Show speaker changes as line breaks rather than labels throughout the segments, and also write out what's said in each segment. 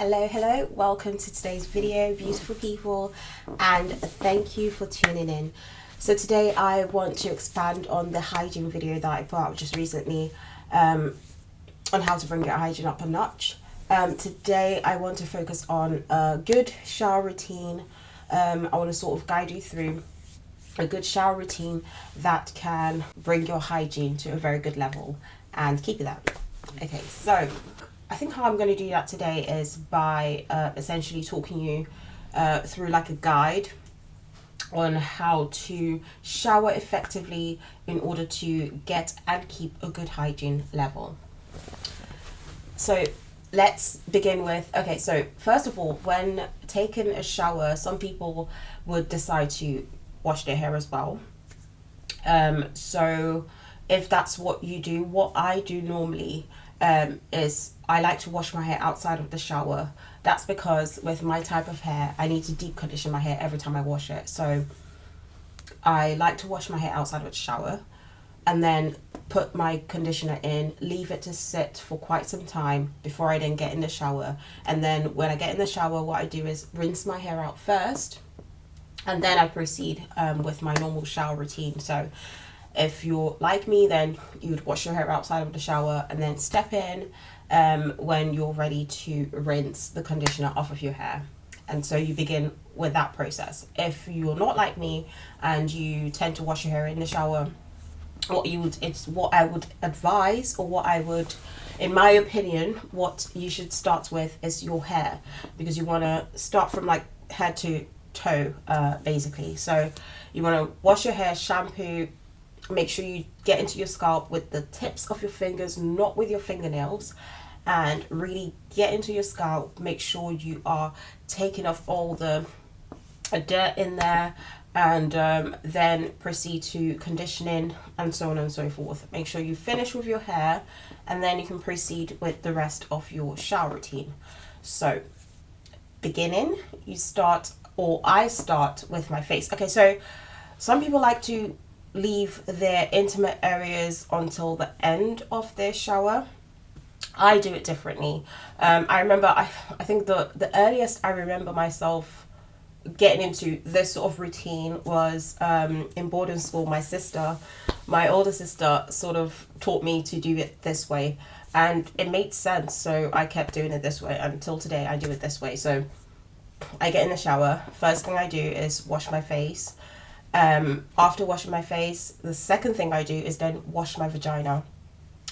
Hello, welcome to today's video, beautiful people, and thank you for tuning in. So today I want to expand on the hygiene video that I put out just recently on how to bring your hygiene up a notch. Today I want to focus on a good shower routine. I want to sort of guide you through a good shower routine that can bring your hygiene to a very good level and keep it that. Okay, so I think how I'm going to do that today is by essentially talking you through like a guide on how to shower effectively in order to get and keep a good hygiene level. So let's begin with, okay, so first of all, when taking a shower, some people would decide to wash their hair as well. So if that's what you do, what I do normally is I like to wash my hair outside of the shower. That's because with my type of hair, I need to deep condition my hair every time I wash it. So I like to wash my hair outside of the shower and then put my conditioner in, leave it to sit for quite some time before I then get in the shower. And then when I get in the shower, what I do is rinse my hair out first, and then I proceed with my normal shower routine. So if you're like me, then you would wash your hair outside of the shower and then step in when you're ready to rinse the conditioner off of your hair. And so you begin with that process. If you're not like me and you tend to wash your hair in the shower, what I would advise, or what I would, in my opinion, what you should start with is your hair, because you want to start from like head to toe, basically. So you want to wash your hair, shampoo. Make sure you get into your scalp with the tips of your fingers, not with your fingernails, and really get into your scalp. Make sure you are taking off all the dirt in there, and then proceed to conditioning and so on and so forth. Make sure you finish with your hair, and then you can proceed with the rest of your shower routine. So beginning, I start with my face. Okay, so some people like to leave their intimate areas until the end of their shower. I do it differently. I remember, I think the earliest I remember myself getting into this sort of routine was in boarding school. My older sister sort of taught me to do it this way, and it made sense, so I kept doing it this way until today. I do it this way. So I get in the shower, first thing I do is wash my face. After washing my face, the second thing I do is then wash my vagina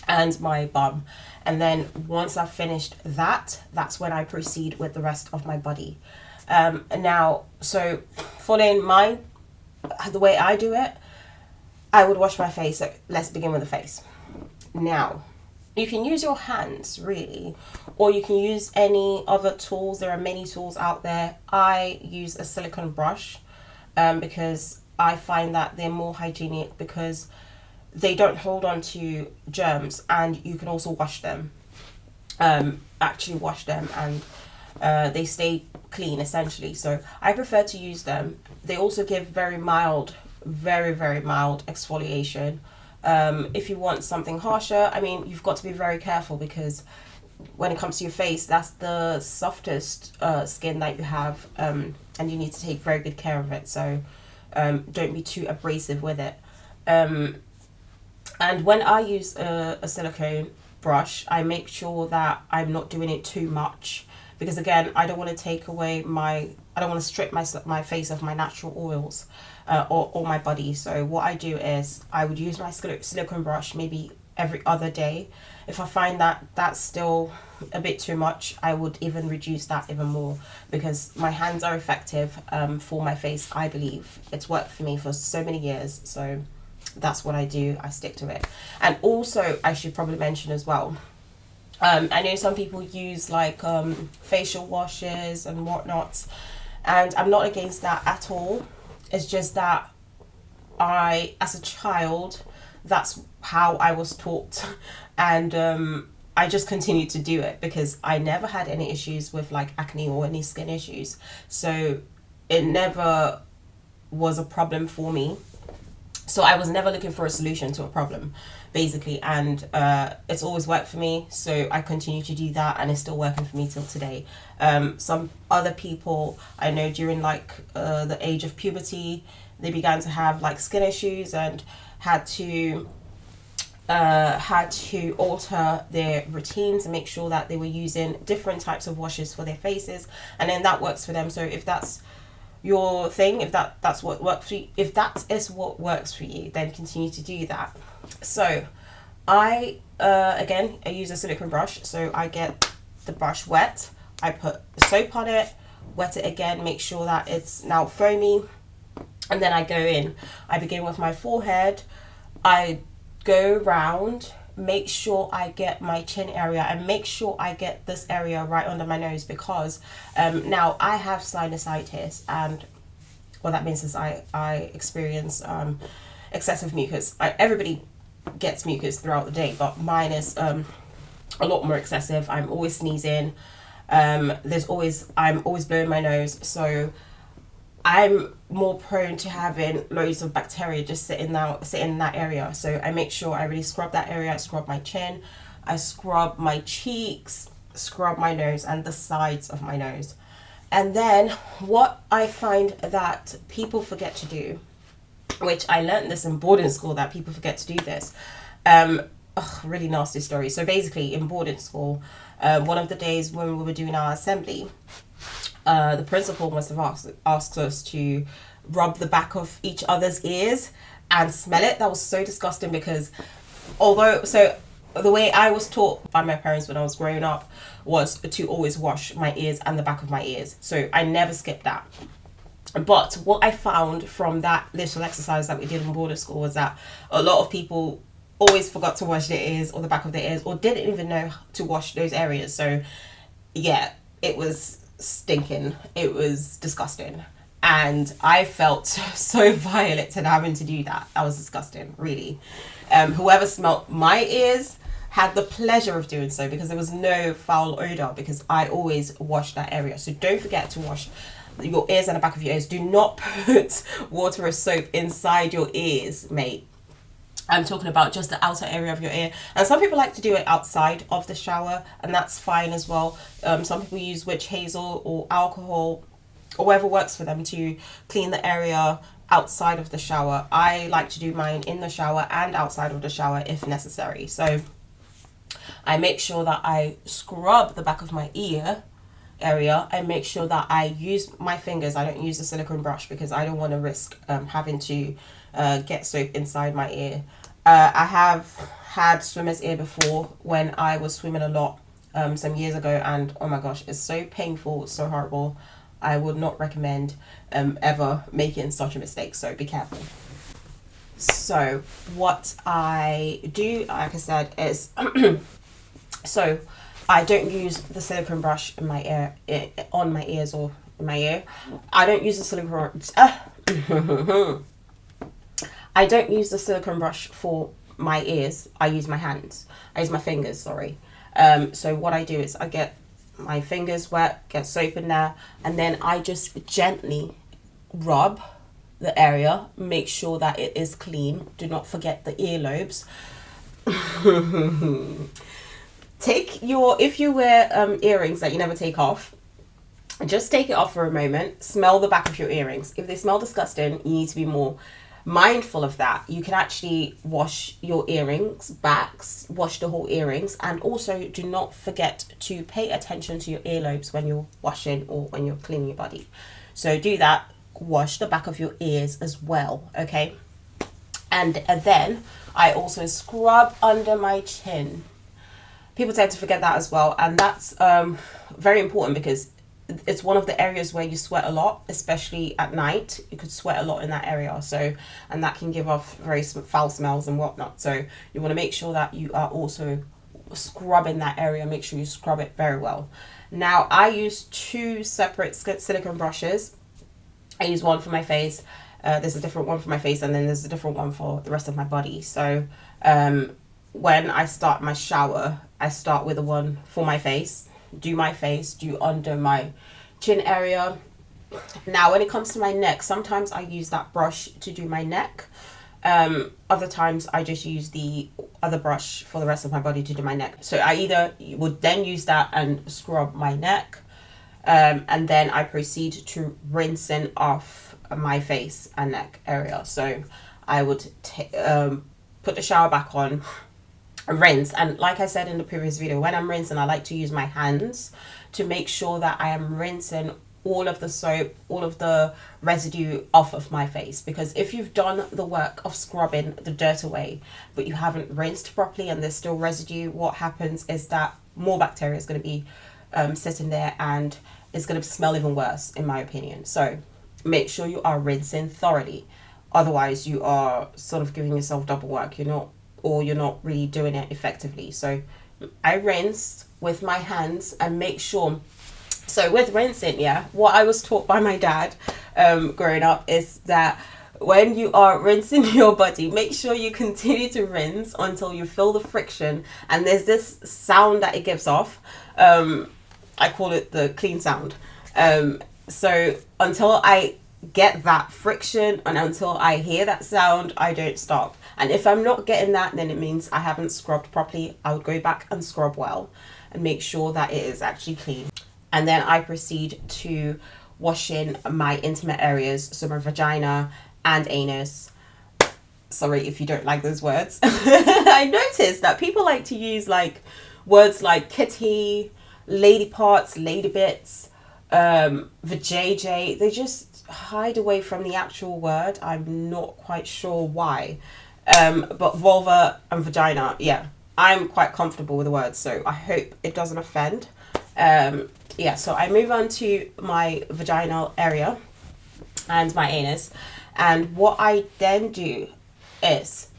and my bum. And then once I've finished that, that's when I proceed with the rest of my body. Now, so following the way I do it, I would wash my face. So let's begin with the face. Now, you can use your hands really, or you can use any other tools. There are many tools out there. I use a silicone brush because I find that they're more hygienic, because they don't hold on to germs, and you can also wash them, actually wash them, and they stay clean essentially. So I prefer to use them. They also give very mild, very mild exfoliation. If you want something harsher, I mean, you've got to be very careful, because when it comes to your face, that's the softest skin that you have, and you need to take very good care of it. So don't be too abrasive with it. And when I use a silicone brush, I make sure that I'm not doing it too much, because again, I don't want to strip my face of my natural oils or my body. So what I do is I would use my silicone brush maybe every other day. If I find that that's still a bit too much, I would even reduce that even more, because my hands are effective for my face. I believe it's worked for me for so many years, so that's what I do. I stick to it. And also, I should probably mention as well, I know some people use like facial washes and whatnot, and I'm not against that at all. It's just that as a child, that's how I was taught, and I just continued to do it because I never had any issues with like acne or any skin issues, so it never was a problem for me. So I was never looking for a solution to a problem, basically, and it's always worked for me. So I continue to do that, and it's still working for me till today. Some other people I know during like the age of puberty, they began to have like skin issues and had to alter their routines and make sure that they were using different types of washes for their faces, and then that works for them. So if that's your thing, if that's what works for you, if that is what works for you, then continue to do that. So I again, I use a silicone brush. So I get the brush wet, I put soap on it, wet it again, make sure that it's now foamy, and then I go in. I begin with my forehead, I go round, make sure I get my chin area, and make sure I get this area right under my nose, because now I have sinusitis, and what that means is I experience excessive mucus. Everybody gets mucus throughout the day, but mine is a lot more excessive. I'm always sneezing. I'm always blowing my nose, so I'm more prone to having loads of bacteria just sitting in that area. So I make sure I really scrub that area. I scrub my chin, I scrub my cheeks, scrub my nose and the sides of my nose. And then what I find that people forget to do, which I learned this in boarding school, that people forget to do this. Really nasty story. So basically in boarding school, one of the days when we were doing our assembly, the principal must have asked us to rub the back of each other's ears and smell it. That was so disgusting, because the way I was taught by my parents when I was growing up was to always wash my ears and the back of my ears. So I never skipped that. But what I found from that little exercise that we did in border school was that a lot of people always forgot to wash their ears or the back of their ears, or didn't even know to wash those areas. So yeah, it was stinking. It was disgusting. And I felt so violent in having to do that. That was disgusting, really. Whoever smelt my ears had the pleasure of doing so, because there was no foul odour, because I always wash that area. So don't forget to wash your ears and the back of your ears. Do not put water or soap inside your ears, mate. I'm talking about just the outer area of your ear. And some people like to do it outside of the shower, and that's fine as well. Some people use witch hazel or alcohol or whatever works for them to clean the area outside of the shower. I like to do mine in the shower and outside of the shower if necessary. So I make sure that I scrub the back of my ear area. I make sure that I use my fingers. I don't use a silicone brush because I don't want to risk having to get soap inside my ear. I have had swimmer's ear before when I was swimming a lot some years ago, and oh my gosh, it's so painful, it's so horrible. I would not recommend ever making such a mistake, so be careful. So what I do, like I said, is so I don't use the silicone brush in my ear, on my ears or in my ear. I don't use the silicone I don't use the silicone brush for my ears. I use my hands. I use my fingers, sorry. So what I do is I get my fingers wet, get soap in there, and then I just gently rub the area, make sure that it is clean. Do not forget the earlobes. If you wear earrings that you never take off, just take it off for a moment, smell the back of your earrings. If they smell disgusting, you need to be more mindful of that. You can actually wash your earrings backs, wash the whole earrings, and also do not forget to pay attention to your earlobes when you're washing or when you're cleaning your body. So do that. Wash the back of your ears as well, okay? And then I also scrub under my chin. People tend to forget that as well, and that's very important because it's one of the areas where you sweat a lot, especially at night. You could sweat a lot in that area, so, and that can give off very foul smells and whatnot. So you want to make sure that you are also scrubbing that area. Make sure you scrub it very well. Now I use two separate silicone brushes. I use one for my face. There's a different one for my face, and then there's a different one for the rest of my body. So when I start my shower, I start with the one for my face. Do my face, do under my chin area. Now when it comes to my neck, sometimes I use that brush to do my neck. Other times I just use the other brush for the rest of my body to do my neck. So I either would then use that and scrub my neck, and then I proceed to rinsing off my face and neck area. So I would put the shower back on, rinse, and like I said in the previous video, when I'm rinsing, I like to use my hands to make sure that I am rinsing all of the soap, all of the residue off of my face. Because if you've done the work of scrubbing the dirt away but you haven't rinsed properly and there's still residue, what happens is that more bacteria is going to be sitting there, and it's going to smell even worse, in my opinion. So make sure you are rinsing thoroughly, otherwise you are sort of giving yourself double work. You're not really doing it effectively. So I rinse with my hands and make sure. So with rinsing, yeah, what I was taught by my dad growing up is that when you are rinsing your body, make sure you continue to rinse until you feel the friction, and there's this sound that it gives off. I call it the clean sound. So until I get that friction and until I hear that sound, I don't stop. And if I'm not getting that, then it means I haven't scrubbed properly. I would go back and scrub well and make sure that it is actually clean. And then I proceed to washing my intimate areas, so my vagina and anus. Sorry if you don't like those words. I noticed that people like to use like words like kitty, lady parts, lady bits, vajayjay. They just hide away from the actual word. I'm not quite sure why. But vulva and vagina, yeah, I'm quite comfortable with the words, so I hope it doesn't offend. Yeah, so I move on to my vaginal area and my anus, and what I then do is,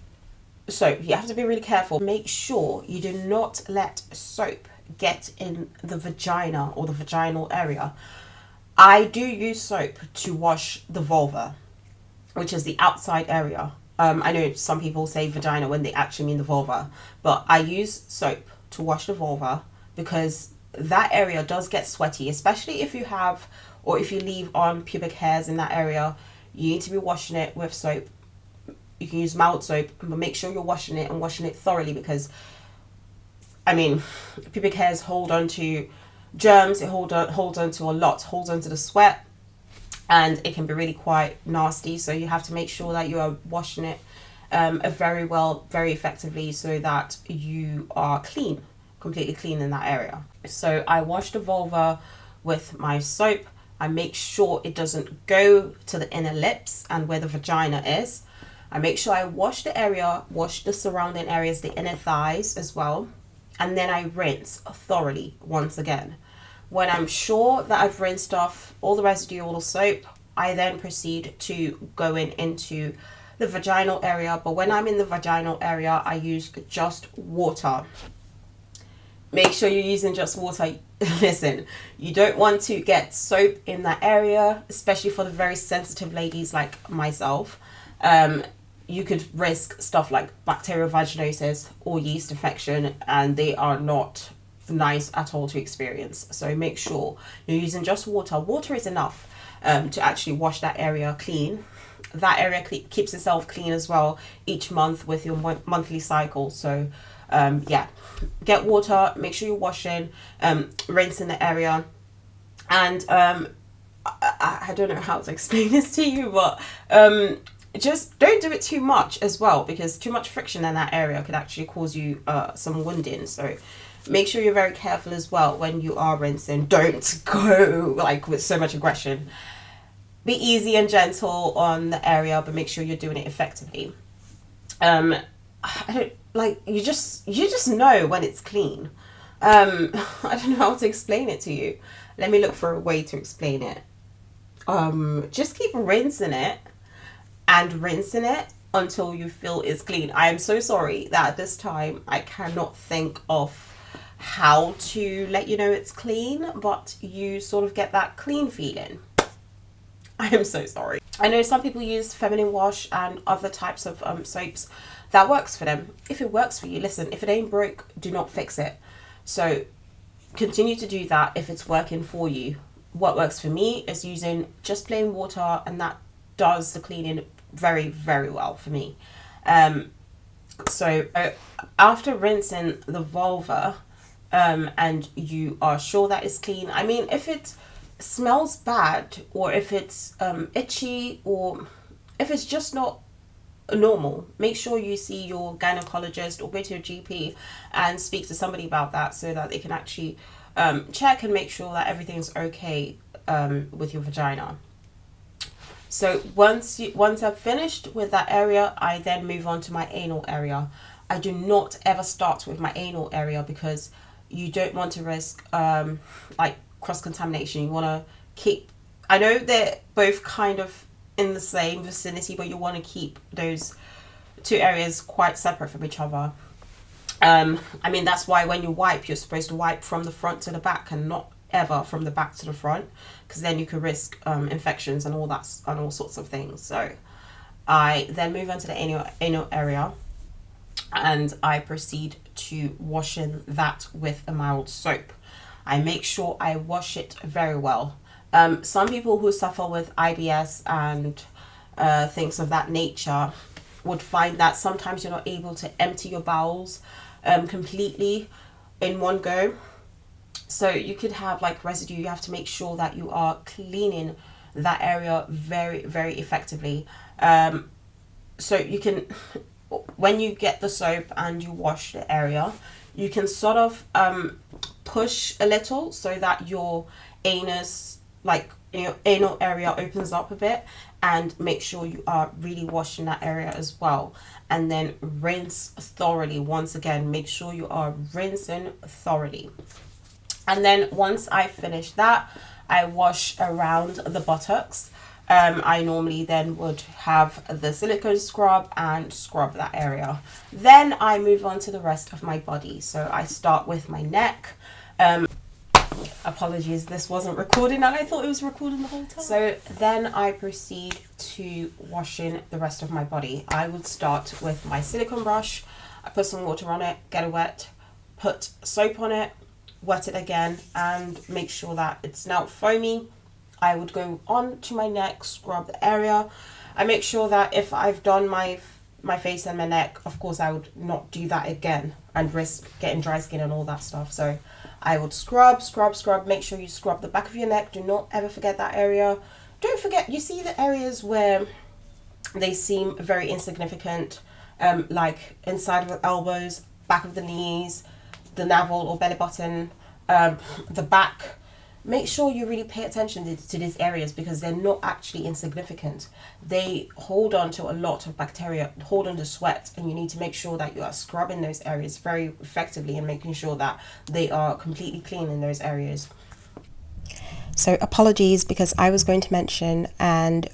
so you have to be really careful. Make sure you do not let soap get in the vagina or the vaginal area. I do use soap to wash the vulva, which is the outside area. I know some people say vagina when they actually mean the vulva, but I use soap to wash the vulva because that area does get sweaty, especially if you have, or if you leave on pubic hairs in that area. You need to be washing it with soap. You can use mild soap, but make sure you're washing it and washing it thoroughly, because I mean, pubic hairs hold on to germs, it holds on to a lot, holds on to the sweat, and it can be really quite nasty. So you have to make sure that you are washing it very well, very effectively, so that you are clean, completely clean in that area. So I wash the vulva with my soap. I make sure it doesn't go to the inner lips and where the vagina is. I make sure I wash the area, wash the surrounding areas, the inner thighs as well. And then I rinse thoroughly once again. When I'm sure that I've rinsed off all the residue, all the soap, I then proceed to go into the vaginal area. But when I'm in the vaginal area, I use just water. Make sure you're using just water. Listen, you don't want to get soap in that area, especially for the very sensitive ladies like myself. You could risk stuff like bacterial vaginosis or yeast infection, and they are not nice at all to experience. So make sure you're using just water. Water is enough to actually wash that area clean. That area keeps itself clean as well each month with your monthly cycle. So yeah, get water, make sure you're washing, rinsing the area. And I don't know how to explain this to you, but just don't do it too much as well, because too much friction in that area could actually cause you some wounding. So make sure you're very careful as well when you are rinsing. Don't go like with so much aggression. Be easy and gentle on the area, but make sure you're doing it effectively. I don't, like, you just know when it's clean. I don't know how to explain it to you. Let me look for a way to explain it. Just keep rinsing it and rinsing it until you feel it's clean. I am so sorry that at this time I cannot think of how to let you know it's clean, but you sort of get that clean feeling. I am so sorry. I know some people use feminine wash and other types of soaps. That works for them. If it works for you, listen, if it ain't broke, do not fix it. So continue to do that if it's working for you. What works for me is using just plain water, and that does the cleaning very, very well for me. So after rinsing the vulva, and you are sure that it's clean. I mean, if it smells bad, or if it's itchy, or if it's just not normal, make sure you see your gynecologist or go to your GP and speak to somebody about that, so that they can actually check and make sure that everything's okay with your vagina. So once I've finished with that area, I then move on to my anal area. I do not ever start with my anal area, because you don't want to risk like cross-contamination. You want to keep, I know they're both kind of in the same vicinity, but you want to keep those two areas quite separate from each other. I mean, that's why when you wipe, you're supposed to wipe from the front to the back and not ever from the back to the front, because then you could risk infections and all that and all sorts of things. So I then move on to the anal area, and I proceed to washing that with a mild soap. I make sure I wash it very well. Some people who suffer with IBS and things of that nature would find that sometimes you're not able to empty your bowels completely in one go. So you could have like residue. You have to make sure that you are cleaning that area very, very effectively. So you can, when you get the soap and you wash the area, you can sort of push a little so that your anus, like your anal area, opens up a bit, and make sure you are really washing that area as well. And then rinse thoroughly. Once again, make sure you are rinsing thoroughly. And then once I finish that, I wash around the buttocks. I normally then would have the silicone scrub and scrub that area. Then I move on to the rest of my body. So I start with my neck. Apologies, this wasn't recording and I thought it was recording the whole time. So then I proceed to washing the rest of my body. I would start with my silicone brush. I put some water on it, get it wet, put soap on it, wet it again, and make sure that it's now foamy. I would go on to my neck, scrub the area. I make sure that if I've done my face and my neck, of course I would not do that again and risk getting dry skin and all that stuff. So I would scrub, make sure you scrub the back of your neck. Do not ever forget that area. Don't forget, you see the areas where they seem very insignificant, like inside of the elbows, back of the knees, the navel or belly button, the back. Make sure you really pay attention to these areas, because they're not actually insignificant. They hold on to a lot of bacteria, hold on to sweat, and you need to make sure that you are scrubbing those areas very effectively and making sure that they are completely clean in those areas. So apologies, because I was going to mention, and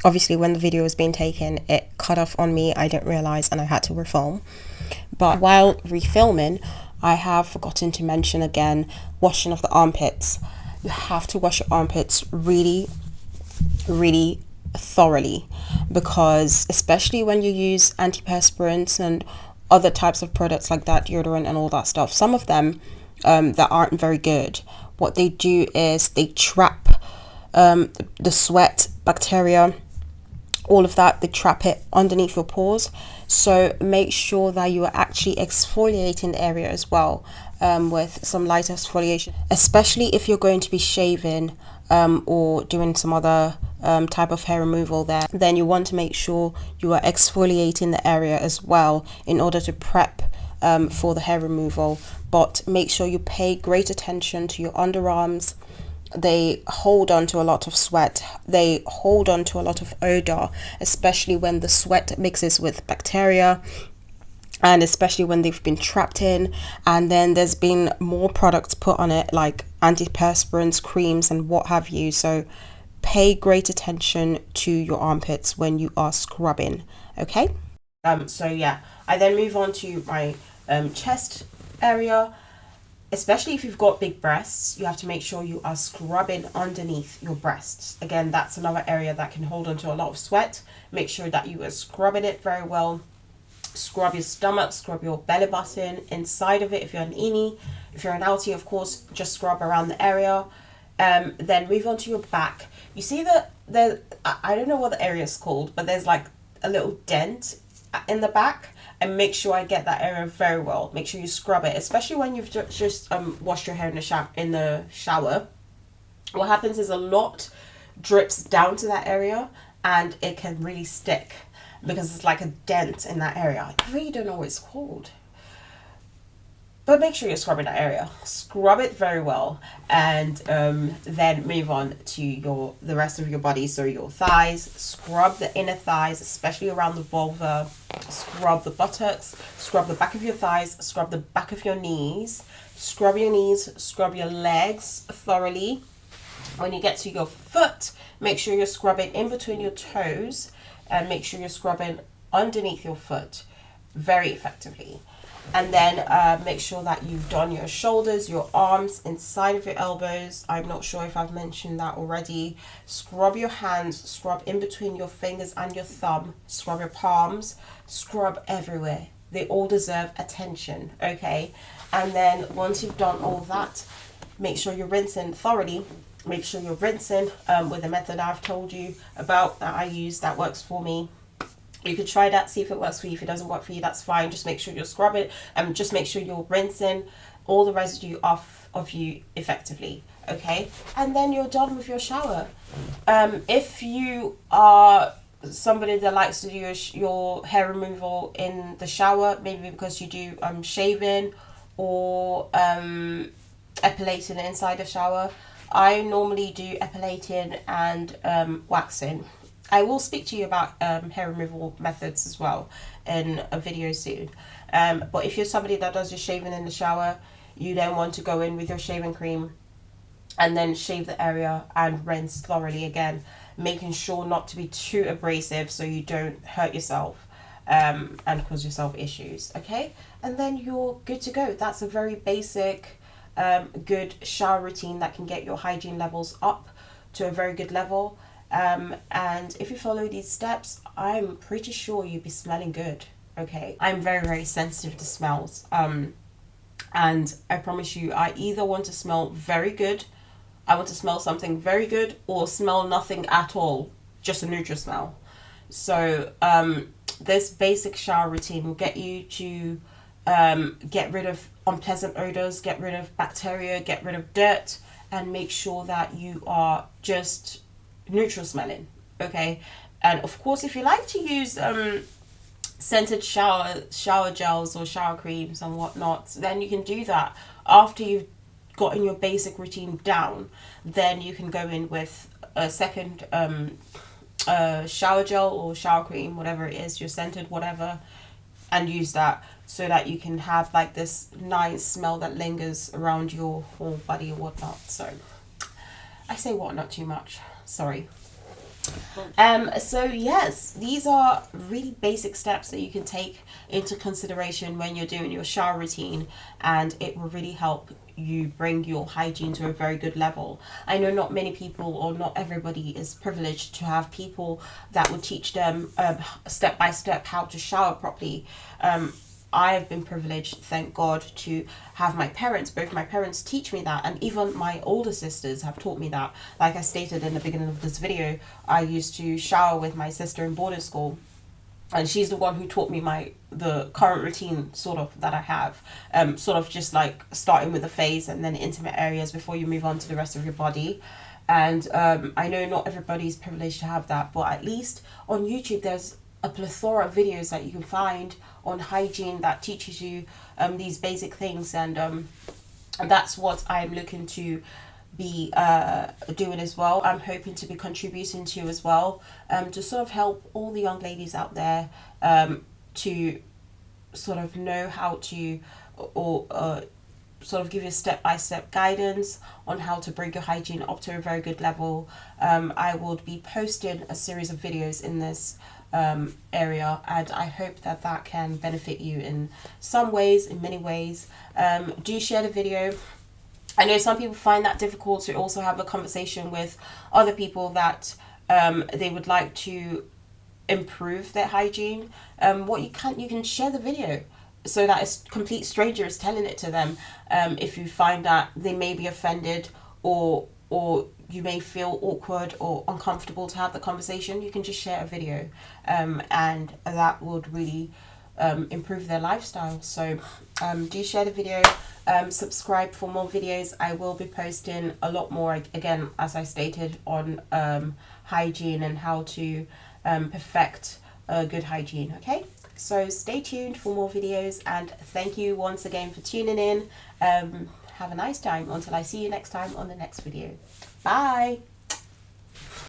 obviously when the video was being taken, it cut off on me. I didn't realize, and I had to refilm. But while refilming, I have forgotten to mention again, washing of the armpits. You have to wash your armpits really, really thoroughly, because especially when you use antiperspirants and other types of products like that, deodorant and all that stuff, some of them that aren't very good, what they do is they trap the sweat, bacteria, all of that, they trap it underneath your pores. So make sure that you are actually exfoliating the area as well, with some light exfoliation, especially if you're going to be shaving or doing some other type of hair removal there. Then you want to make sure you are exfoliating the area as well in order to prep for the hair removal. But make sure you pay great attention to your underarms. They hold on to a lot of sweat. They hold on to a lot of odor, especially when the sweat mixes with bacteria, and especially when they've been trapped in, and then there's been more products put on it, like antiperspirants, creams, and what have you. So pay great attention to your armpits when you are scrubbing, okay? So yeah, I then move on to my chest area. Especially if you've got big breasts, you have to make sure you are scrubbing underneath your breasts. Again, that's another area that can hold on to a lot of sweat. Make sure that you are scrubbing it very well. Scrub your stomach, scrub your belly button, inside of it if you're an innie. If you're an outie, of course, just scrub around the area. Then move on to your back. You see the there, I don't know what the area is called, but there's like a little dent in the back, and make sure I get that area very well. Make sure you scrub it, especially when you've just washed your hair in the shower. What happens is a lot drips down to that area, and it can really stick because it's like a dent in that area. I really don't know what it's called. But make sure you're scrubbing that area. Scrub it very well, and then move on to the rest of your body. So your thighs, scrub the inner thighs, especially around the vulva. Scrub the buttocks, scrub the back of your thighs, scrub the back of your knees. Scrub your knees, scrub your legs thoroughly. When you get to your foot, make sure you're scrubbing in between your toes, and make sure you're scrubbing underneath your foot very effectively. And then make sure that you've done your shoulders, your arms, inside of your elbows. I'm not sure if I've mentioned that already. Scrub your hands, scrub in between your fingers and your thumb, scrub your palms, scrub everywhere. They all deserve attention, okay? And then once you've done all that, make sure you're rinsing thoroughly. Make sure you're rinsing with the method I've told you about that I use that works for me. You could try that, see if it works for you. If it doesn't work for you, that's fine. Just make sure you're scrubbing and just make sure you're rinsing all the residue off of you effectively, okay? And then you're done with your shower. If you are somebody that likes to do your hair removal in the shower, maybe because you do shaving or epilating inside the shower, I normally do epilating and waxing. I will speak to you about hair removal methods as well in a video soon. But if you're somebody that does your shaving in the shower, you then want to go in with your shaving cream and then shave the area and rinse thoroughly again, making sure not to be too abrasive so you don't hurt yourself and cause yourself issues, okay? And then you're good to go. That's a very basic, good shower routine that can get your hygiene levels up to a very good level. And if you follow these steps, I'm pretty sure you'll be smelling good, okay? I'm very, very sensitive to smells. And I promise you, I either want to smell very good, I want to smell something very good, or smell nothing at all, just a neutral smell. So this basic shower routine will get you to get rid of unpleasant odors, get rid of bacteria, get rid of dirt, and make sure that you are just neutral smelling, okay? And of course, if you like to use scented shower gels or shower creams and whatnot, then you can do that after you've gotten your basic routine down. Then you can go in with a second shower gel or shower cream, whatever it is, your scented whatever, and use that so that you can have like this nice smell that lingers around your whole body or whatnot. So I say whatnot too much, sorry. So yes, these are really basic steps that you can take into consideration when you're doing your shower routine, and it will really help you bring your hygiene to a very good level. I know not many people, or not everybody, is privileged to have people that will teach them step by step how to shower properly. I have been privileged, thank God, to have my parents, both my parents, teach me that, and even my older sisters have taught me that. Like I stated in the beginning of this video, I used to shower with my sister in boarding school, and she's the one who taught me the current routine sort of that I have, sort of just like starting with the face and then intimate areas before you move on to the rest of your body. And I know not everybody's privileged to have that, but at least on YouTube there's a plethora of videos that you can find on hygiene that teaches you these basic things, and that's what I'm looking to be doing as well. I'm hoping to be contributing to as well, to sort of help all the young ladies out there to sort of know how to, or sort of give you step-by-step guidance on how to bring your hygiene up to a very good level. I will be posting a series of videos in this area, and I hope that that can benefit you in some ways, in many ways. Do share the video. I know some people find that difficult to also have a conversation with other people that they would like to improve their hygiene. What you can share the video so that a complete stranger is telling it to them, if you find that they may be offended or or you may feel awkward or uncomfortable to have the conversation, you can just share a video, and that would really improve their lifestyle. So do share the video, subscribe for more videos. I will be posting a lot more, again, as I stated, on hygiene and how to perfect a good hygiene. Okay, so stay tuned for more videos, and thank you once again for tuning in. Have a nice time until I see you next time on the next video. Bye.